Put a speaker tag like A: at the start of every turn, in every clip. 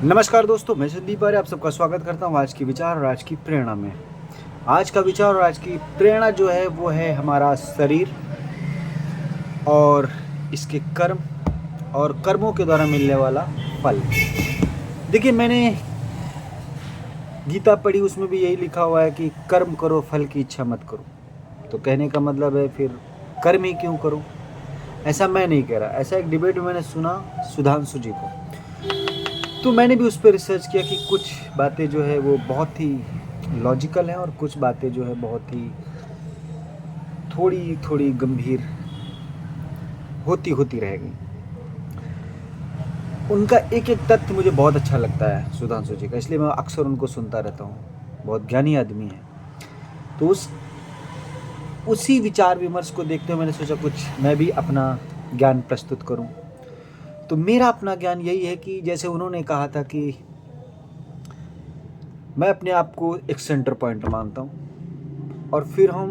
A: नमस्कार दोस्तों, मैं संदीप आर्य आप सबका स्वागत करता हूँ आज की विचार और आज की प्रेरणा में। आज का विचार और आज की प्रेरणा जो है वो है हमारा शरीर और इसके कर्म और कर्मों के द्वारा मिलने वाला फल। देखिए, मैंने गीता पढ़ी, उसमें भी यही लिखा हुआ है कि कर्म करो, फल की इच्छा मत करो। तो कहने का मतलब है फिर कर्म ही क्यों करो? ऐसा मैं नहीं कह रहा, ऐसा एक डिबेट में मैंने सुना सुधांशु जी को, तो मैंने भी उस पर रिसर्च किया कि कुछ बातें जो है वो बहुत ही लॉजिकल हैं और कुछ बातें जो है बहुत ही थोड़ी थोड़ी गंभीर होती होती रह गई। उनका एक एक तथ्य मुझे बहुत अच्छा लगता है सुधांशु जी का, इसलिए मैं अक्सर उनको सुनता रहता हूँ। बहुत ज्ञानी आदमी है। तो उसी विचार विमर्श को देखते हुए मैंने सोचा कुछ मैं भी अपना ज्ञान प्रस्तुत करूँ। तो मेरा अपना ज्ञान यही है कि जैसे उन्होंने कहा था कि मैं अपने आप को एक सेंटर पॉइंट मानता हूँ और फिर हम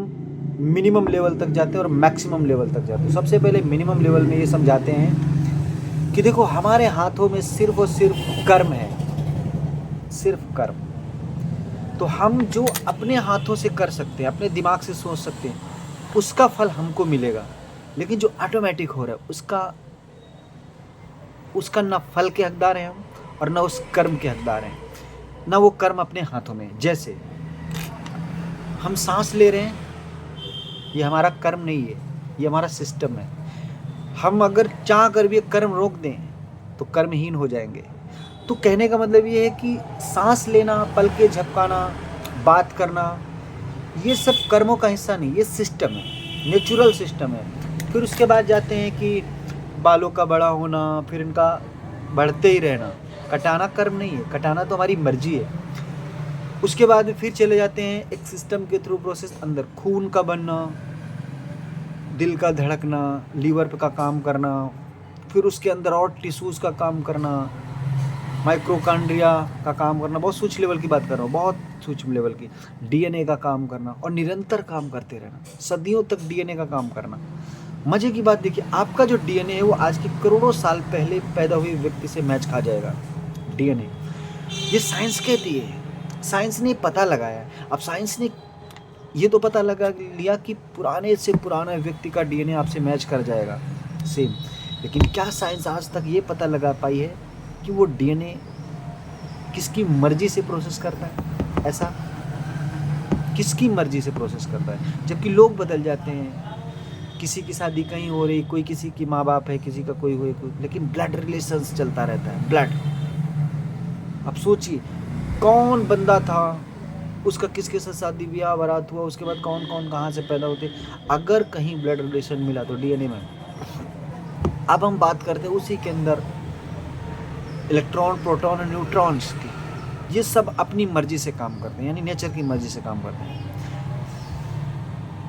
A: मिनिमम लेवल तक जाते हैं और मैक्सिमम लेवल तक जाते हैं। सबसे पहले मिनिमम लेवल में ये समझाते हैं कि देखो, हमारे हाथों में सिर्फ और सिर्फ कर्म है, सिर्फ कर्म। तो हम जो अपने हाथों से कर सकते हैं, अपने दिमाग से सोच सकते हैं, उसका फल हमको मिलेगा। लेकिन जो ऑटोमेटिक हो रहा है उसका ना फल के हकदार हैं हम, और ना उस कर्म के हकदार हैं, ना वो कर्म अपने हाथों में। जैसे हम सांस ले रहे हैं, ये हमारा कर्म नहीं है, ये हमारा सिस्टम है। हम अगर चाह कर भी कर्म रोक दें तो कर्महीन हो जाएंगे। तो कहने का मतलब ये है कि सांस लेना, पलकें झपकाना, बात करना, ये सब कर्मों का हिस्सा नहीं, ये सिस्टम है, नेचुरल सिस्टम है। फिर उसके बाद जाते हैं कि बालों का बड़ा होना, फिर इनका बढ़ते ही रहना। कटाना कर्म नहीं है, कटाना तो हमारी मर्जी है। उसके बाद फिर चले जाते हैं एक सिस्टम के थ्रू प्रोसेस, अंदर खून का बनना, दिल का धड़कना, लीवर का काम करना, फिर उसके अंदर और टिश्यूज़ का काम करना, माइक्रोकांड्रिया का काम करना, बहुत सूक्ष्म लेवल की बात कर रहा हूँ, बहुत सूक्ष्म लेवल की, डीएनए का काम करना, और निरंतर काम करते रहना, सदियों तक डीएनए का काम करना। मजे की बात देखिए, आपका जो डीएनए है वो आज के करोड़ों साल पहले पैदा हुए व्यक्ति से मैच खा जाएगा। डीएनए, ये साइंस कहती है, साइंस ने पता लगाया है। अब साइंस ने ये तो पता लगा लिया कि पुराने से पुराना व्यक्ति का डीएनए आपसे मैच कर जाएगा सेम, लेकिन क्या साइंस आज तक ये पता लगा पाई है कि वो डीएनए किसकी मर्जी से प्रोसेस करता है? ऐसा किसकी मर्जी से प्रोसेस करता है? जबकि लोग बदल जाते हैं, किसी की शादी कहीं हो रही, कोई किसी की माँ बाप है, किसी का कोई हुए कोई, लेकिन ब्लड रिलेशंस चलता रहता है, ब्लड। अब सोचिए, कौन बंदा था, उसका किसके साथ शादी ब्याह बारात हुआ, उसके बाद कौन कौन कहाँ से पैदा होते, अगर कहीं ब्लड रिलेशन मिला तो डीएनए में। अब हम बात करते हैं उसी के अंदर इलेक्ट्रॉन, प्रोटॉन और न्यूट्रॉन्स की। ये सब अपनी मर्जी से काम करते हैं, यानी नेचर की मर्जी से काम करते हैं।